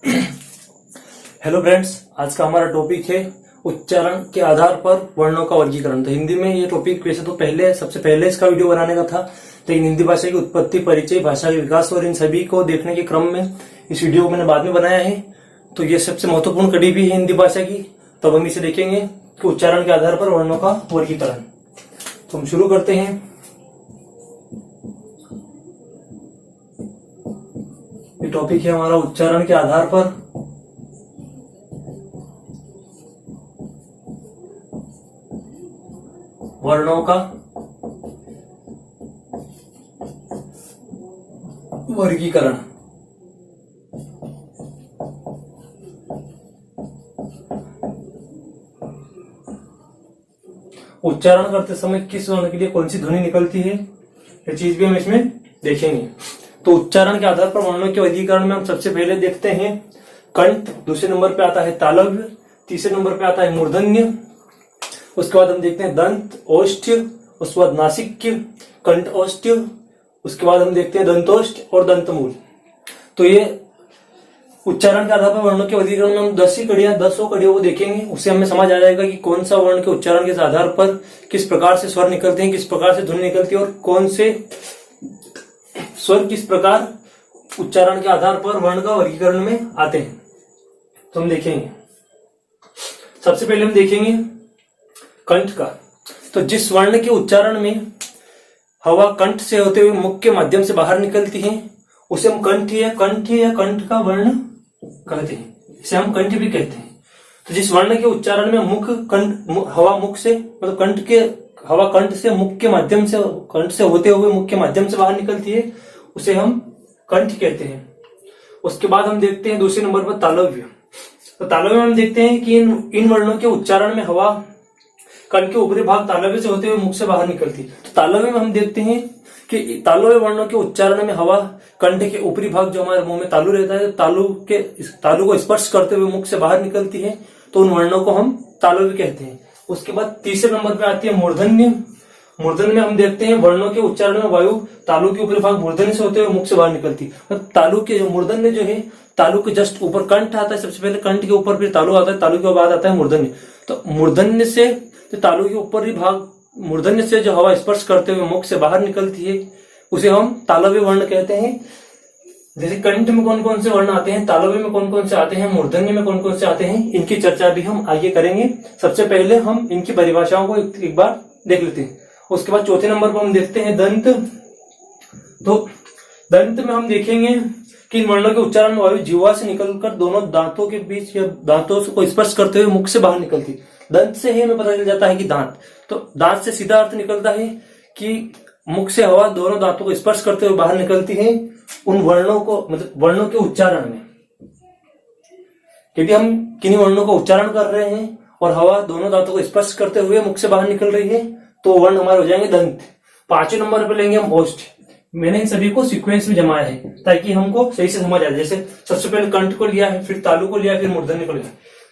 Hello friends, आज का हमारा टॉपिक है उच्चारण के आधार पर वर्णों का वर्गीकरण। तो हिंदी में ये टॉपिक वैसे तो सबसे पहले इसका वीडियो बनाने का था, लेकिन हिंदी भाषा की उत्पत्ति, परिचय, भाषा के विकास और इन सभी को देखने के क्रम में इस वीडियो को मैंने बाद में बनाया है। तो ये सबसे महत्वपूर्ण कड़ी भी है हिंदी भाषा की। तो हम इसे देखेंगे कि उच्चारण के आधार पर वर्णों का वर्गीकरण। तो हम शुरू करते हैं। ये टॉपिक है हमारा उच्चारण के आधार पर वर्णों का वर्गीकरण। उच्चारण करते समय किस वर्ण के लिए कौन सी ध्वनि निकलती है, ये चीज भी हम इसमें देखेंगे। तो उच्चारण के आधार पर वर्णों के वर्गीकरण में हम सबसे पहले देखते हैं कंठ, दूसरे नंबर पे आता है तालव्य, तीसरे नंबर पे आता है मूर्धन्य, उसके बाद हम देखते हैं दंत, ओष्ठ्य, उसके बाद नासिक्य, कंठ ओष्ठ्य, उसके बाद हम देखते हैं दंतोष्ठ और दंतमूल। तो ये उच्चारण के आधार पर वर्णों के वर्गीकरण में हम 10 कड़ियों को देखेंगे। उससे हमें समझ आ जाएगा कि कौन सा वर्ण के उच्चारण के आधार पर किस प्रकार से स्वर निकलते हैं, किस प्रकार से ध्वनि निकलती है और कौन से स्वर किस प्रकार उच्चारण के आधार पर वर्ण का वर्गीकरण में आते हैं। तो हम देखेंगे, सबसे पहले हम देखेंगे कंठ का। तो जिस वर्ण के उच्चारण में हवा कंठ से होते हुए मुख के माध्यम से बाहर निकलती है उसे हम कंठ या कंठ का वर्ण कहते हैं, इसे हम कंठ भी कहते हैं। तो जिस वर्ण के उच्चारण में हवा मुख से मतलब हवा कंठ से मुख के माध्यम से, कंठ से होते हुए मुख के माध्यम से बाहर निकलती है उसे हम कंठ कहते हैं। उसके बाद हम देखते हैं दूसरे नंबर पर तालव्य। तो तालव्य में हम देखते हैं कि इन वर्णों के उच्चारण में हवा कंठ के ऊपरी भाग तालव्य से होते हुए मुख से बाहर निकलती है। तो तालव्य में हम देखते हैं कि तालव्य वर्णों के उच्चारण में हवा कंठ के ऊपरी भाग जो हमारे मुंह में तालु रहता है, तालु को स्पर्श करते हुए मुख से बाहर निकलती है, तो उन वर्णों को हम तालव्य कहते हैं। उसके बाद तीसरे नंबर पे आती है मूर्धन्य। मूर्धन्य में हम देखते हैं वर्णों के उच्चारण में वायु तालु के ऊपरी भाग मूर्धन्य से होते हुए मुख से बाहर निकलती है। तालु के मूर्धन्य जो है, तालु के जस्ट ऊपर कंठ आता है, सबसे पहले कंठ के ऊपर फिर तालु आता है, तालु के बाद आता है मूर्धन्य। तो मूर्धन्य से तो तालु के ऊपरी भाग मूर्धन्य से जो हवा स्पर्श करते हुए मुख से बाहर निकलती है उसे हम तालव्य वर्ण कहते हैं। जैसे कंठ में कौन कौन से वर्ण आते हैं, तालव्य में कौन कौन से आते हैं, मूर्धन्य में कौन कौन से आते हैं, इनकी चर्चा भी हम आगे करेंगे। सबसे पहले हम इनकी परिभाषाओं को एक बार देख लेते हैं। उसके बाद चौथे नंबर पर हम देखते हैं दंत। तो दंत में हम देखेंगे कि इन वर्णों के उच्चारण में वायु जीवा से निकलकर दोनों दांतों के बीच या दांतों को स्पर्श करते हुए मुख से बाहर निकलती। दंत से ही हमें पता चल जाता है कि दांत, तो दांत से सीधा अर्थ निकलता है कि मुख से हवा दोनों दांतों को स्पर्श करते हुए बाहर निकलती है उन वर्णों को, मतलब वर्णों के उच्चारण में। यदि हम किन्हीं वर्णों का उच्चारण कर रहे हैं और हवा दोनों दांतों को स्पर्श करते हुए मुख से बाहर निकल रही है तो वर्ण हमारे हो जाएंगे दंत। 5वें नंबर पर लेंगे हम ओष्ठ। मैंने इन सभी को सीक्वेंस में जमाया है ताकि हमको सही से समझ आ जाए। जैसे सबसे पहले कंठ को लिया है, फिर तालु को लिया, फिर मूर्धन्य को लिया।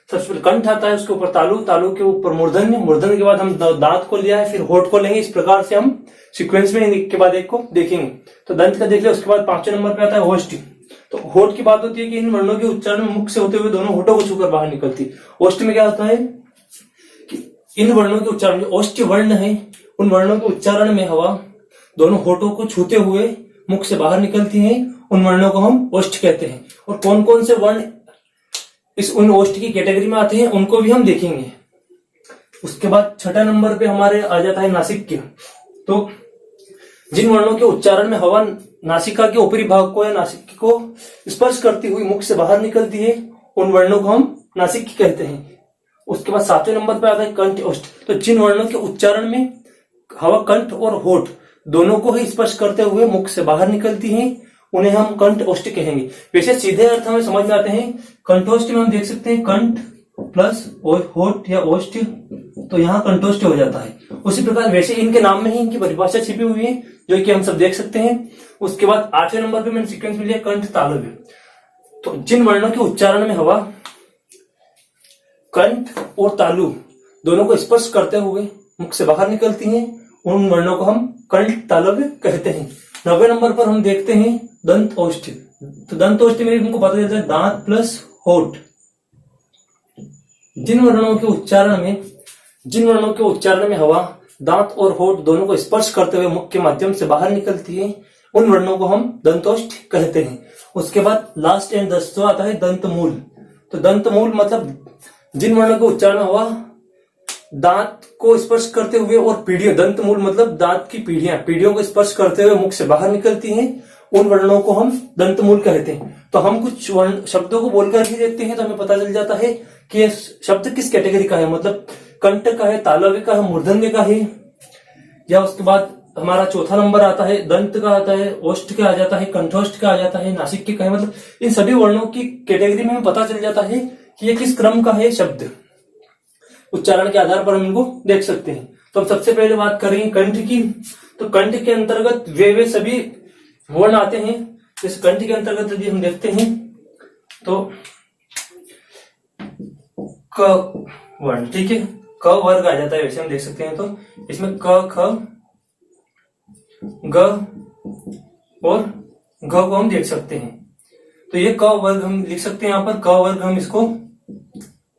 सबसे पहले कंठ आता है, उसके ऊपर तालु, तालु के ऊपर मूर्धन्य, मूर्धन्य के बाद हम दांत को लिया है, फिर होठ को लेंगे। इस प्रकार से हम सीक्वेंस में एक के बाद एक को देखेंगे। तो दंत का देख लिया। उसके बाद 5वें नंबर पे आता है ओष्ठ। तो होठ की बात होती है कि इन वर्णों के उच्चारण में मुख से होते हुए दोनों होठों को छूकर बाहर निकलती है। ओष्ठ में क्या होता है कि इन वर्णों के उच्चारण, जो ओष्ठ वर्ण है, उन वर्णों के उच्चारण में हवा दोनों होठों को छूते हुए मुख से बाहर निकलती है, उन वर्णों को हम ओष्ठ कहते हैं। और कौन कौन से वर्ण उन ओष्ठ की कैटेगरी में आते हैं उनको भी हम देखेंगे। उसके बाद 6 नंबर पे हमारे आ जाता है नासिक्य। तो जिन वर्णों के उच्चारण में हवा नासिका के ऊपरी भाग को या नासिक को स्पर्श करती हुई मुख से बाहर निकलती है उन वर्णों को हम नासिक्य कहते हैं। उसके बाद 7वें नंबर पे आता है कंठ ओष्ठ। तो जिन वर्णों के उच्चारण में हवा कंठ और होठ दोनों को ही स्पर्श करते हुए मुख से बाहर निकलती है उन्हें हम कंठ ओष्ठ कहेंगे। वैसे सीधे अर्थ हमें समझ में आते हैं। कंठोष्ठ में हम देख सकते हैं कंठ प्लस होठ या ओष्ठ, तो यहाँ कंठोष्ठ हो जाता है। उसी प्रकार वैसे इनके नाम में ही इनकी परिभाषा छिपी हुई है जो कि हम सब देख सकते हैं। उसके बाद 8वें नंबर पे मैंने सीक्वेंस में लिया कंठ तालव्य। तो जिन वर्णों के उच्चारण में हवा कंठ और तालु दोनों को स्पर्श करते हुए मुख से बाहर निकलती हैं उन वर्णों को हम कंठ तालव्य कहते हैं। 9वें नंबर पर हम देखते हैं दंत औष्ठ्य। तो दंतोष्ठ में हमको पता चलता है दांत प्लस होठ। जिन वर्णों के उच्चारण में हवा दांत और होठ दोनों को स्पर्श करते हुए मुख के माध्यम से बाहर निकलती है, उन वर्णों को हम दंतोष्ठ कहते हैं। उसके बाद लास्ट एंड 10 आता है दंतमूल। तो दंतमूल मतलब जिन वर्णों के उच्चारण हवा दांत को स्पर्श करते हुए और पीढ़ियों, दंतमूल मतलब दांत की पीढ़ियों को स्पर्श करते हुए मुख से बाहर निकलती हैं, उन वर्णों को हम दंतमूल कहते हैं। तो हम कुछ वर्ण शब्दों को बोलकर ही देखते हैं तो हमें पता चल जाता है कि ये शब्द किस कैटेगरी का है, मतलब कंठ का है, तालव्य का है, मूर्धन्य का है। या उसके बाद हमारा चौथा नंबर आता है दंत का आता है, ओष्ठ का आ जाता है, कंठोष्ठ का आ जाता है, नासिक का है। मतलब इन सभी वर्णों की कैटेगरी में हमें पता चल जाता है कि ये किस क्रम का है शब्द। उच्चारण के आधार पर हम इनको देख सकते हैं। तो हम सबसे पहले बात करेंगे कंठ की। तो कंठ के अंतर्गत वे सभी वर्ण आते हैं। जैसे कंठ के अंतर्गत यदि हम देखते हैं तो क वर्ण, ठीक है, क वर्ग आ जाता है, वैसे हम देख सकते हैं। तो इसमें क, ख, ग और घ को हम देख सकते हैं। तो ये क वर्ग हम लिख सकते हैं। यहाँ पर क वर्ग हम इसको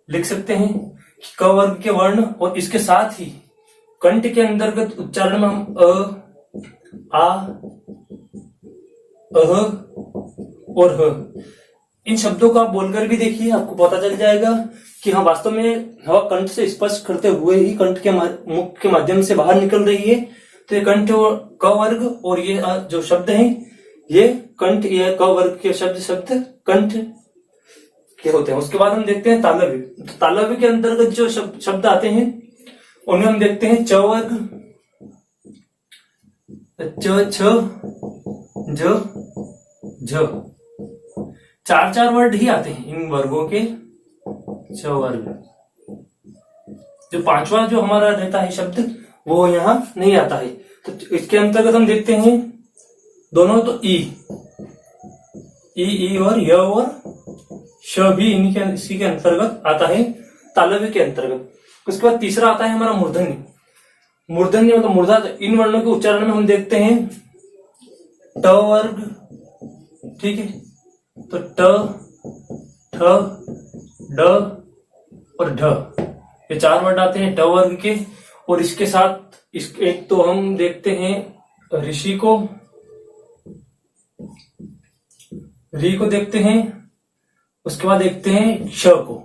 लिख सकते हैं, क वर्ग के वर्ण। और इसके साथ ही कंठ के अंतर्गत उच्चारण में हम अ, आ, अह और ह, इन शब्दों को आप बोलकर भी देखिए, आपको पता चल जाएगा कि हाँ वास्तव में हवा कंठ से स्पर्श करते हुए ही कंठ के मुख के माध्यम से बाहर निकल रही है। तो ये कंठ क वर्ग और ये जो शब्द हैं ये कंठ, ये क वर्ग के शब्द कंठ के होते हैं। उसके बाद हम देखते हैं तालव्य। तो तालव्य के अंतर्गत जो शब्द आते हैं उनमें हम देखते हैं च वर्ग, च, छ, ज, झ। चार वर्ड ही आते हैं इन वर्गों के। च वर्ग, जो पांचवा जो हमारा रहता है शब्द वो यहाँ नहीं आता है। तो इसके अंतर्गत हम देखते हैं दोनों, तो ई और य और श भी इसी के अंतर्गत आता है, तालव्य के अंतर्गत। उसके बाद तीसरा आता है हमारा मूर्धन्य। मूर्धन्य मतलब मूर्धा। इन वर्णों के उच्चारण में हम देखते हैं ट वर्ग, ठीक है, तो ट, ठ, ड और ढ, ये 4 वर्ड आते हैं ट वर्ग के। और इसके साथ एक तो हम देखते हैं ऋषि को, री को देखते हैं। उसके बाद देखते हैं श को।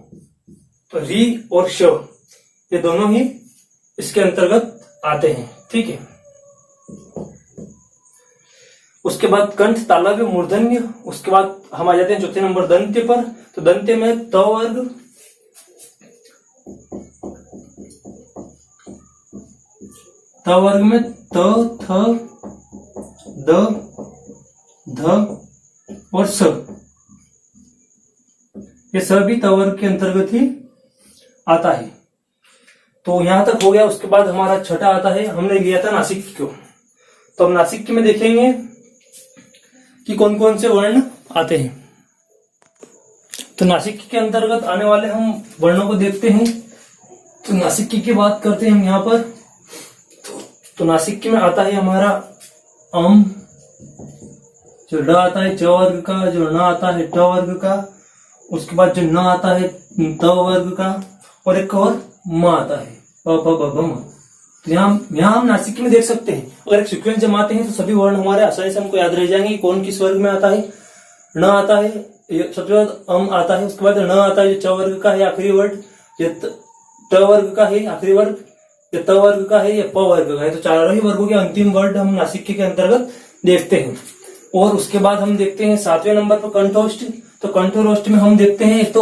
तो री और श ये दोनों ही इसके अंतर्गत आते हैं, ठीक है। उसके बाद कंठ, तालव्य, मूर्धन्य। उसके बाद हम आ जाते हैं चौथे नंबर दंत्य पर। तो दंत्य में त वर्ग, त वर्ग में त, थ, द, ध और स, ये सभी त वर्ग के अंतर्गत ही आता है। तो यहां तक हो गया। उसके बाद हमारा छठा आता है, हमने लिया था नासिक को। तो हम नासिक में देखेंगे कि कौन कौन से वर्ण आते हैं। तो नासिक के अंतर्गत आने वाले हम वर्णों को देखते हैं। तो नासिक की बात करते हैं हम यहाँ पर। तो नासिक में आता है हमारा अम, जो ड आता है च वर्ग का, जो न आता है ट वर्ग का, उसके बाद जो न आता है त वर्ग का, और एक और म आता है प प ब ब म। तो यहाँ हम नासिक में देख सकते हैं। अगर एक सीक्वेंस जमाते हैं तो सभी वर्ण हमारे आसानी से हमको याद रह जाएंगे कौन किस वर्ग में आता है। न आता है, सबसे बाद अम आता है, उसके बाद न आता है जो च वर्ग का है आखिरी वर्ड, ये ट वर्ग का है आखिरी वर्ग, ये त वर्ग का है, ये प वर्ग का है। तो चारों ही वर्गों के अंतिम वर्ड हम नासिक के अंतर्गत देखते हैं। और उसके बाद हम देखते हैं 7वें नंबर पर कंठोष्ठ। तो कंठोष्ठ में हम देखते हैं एक तो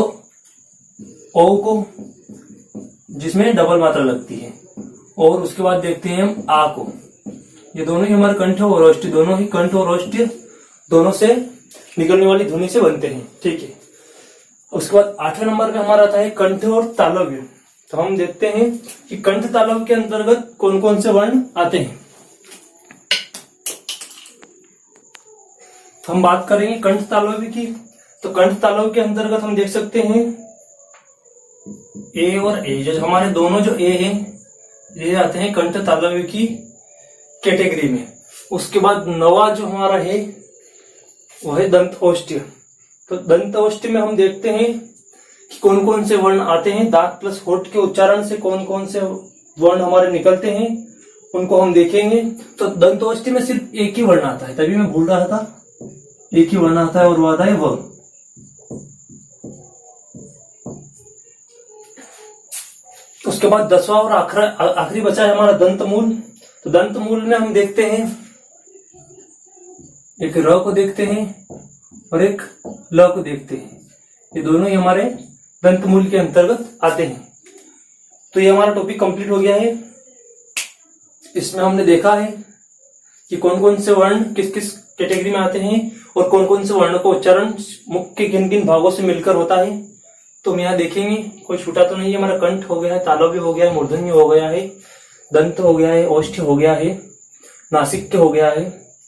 ओ को, जिसमें डबल मात्रा लगती है, और उसके बाद देखते हैं हम आ को। ये दोनों ही हमारे कंठ और ओष्ठ, दोनों ही कंठ और ओष्ठ दोनों से निकलने वाली ध्वनि से बनते हैं, ठीक है। उसके बाद 8वें नंबर पे हमारा आता है कंठ और तालव्य। तो हम देखते हैं कि कंठ तालव्य के अंतर्गत कौन कौन से वर्ण आते हैं। तो हम बात करेंगे कंठ तालव्य की। तो कंठ तालव्य के अंतर्गत हम देख सकते हैं ए और ए, जो हमारे दोनों जो ए हैं ये आते हैं कंठ तालव्य की कैटेगरी में। उसके बाद नवा जो हमारा है वो है दंत औष्ठ्य। तो दंत औष्ठ्य में हम देखते हैं कि कौन कौन से वर्ण आते हैं, दांत प्लस होठ के उच्चारण से कौन कौन से वर्ण हमारे निकलते हैं उनको हम देखेंगे। तो दंत औष्ठ्य में सिर्फ एक ही वर्ण आता है, तभी मैं भूल रहा था, एक ही वर्ण आता है और वो आता है व। उसके बाद 10वां और आखिरी बचा है हमारा दंत मूल। तो दंत मूल में हम देखते हैं एक र को देखते हैं और एक ल को देखते हैं, ये दोनों ही हमारे दंत मूल के अंतर्गत आते हैं। तो ये हमारा टॉपिक कंप्लीट हो गया है। इसमें हमने देखा है कि कौन कौन से वर्ण किस किस कैटेगरी में आते हैं और कौन कौन से वर्णों का उच्चारण मुख के किन किन भागों से मिलकर होता है। तो हम यहाँ देखेंगे, कोई छूटा तो नहीं है। हमारा कंठ हो गया है, तालव्य हो गया है, मूर्धन्य हो गया है, दंत हो गया है, औष्ठ्य हो गया है, नासिक्य हो गया है,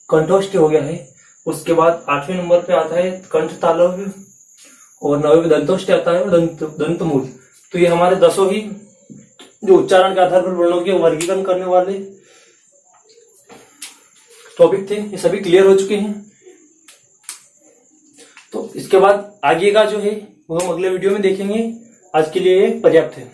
कंठोष्ठ्य हो गया है। उसके बाद 8वें नंबर पे आता है कंठ तालव्य और 9वें पे दंतोष्ठ्य आता है और दंत मूल। तो ये हमारे 10 ही जो उच्चारण के आधार पर वर्णों के वर्गीकरण करने वाले टॉपिक थे, ये सभी क्लियर हो चुके हैं। तो इसके बाद आगे का जो है वो हम अगले वीडियो में देखेंगे। आज के लिए पर्याप्त है।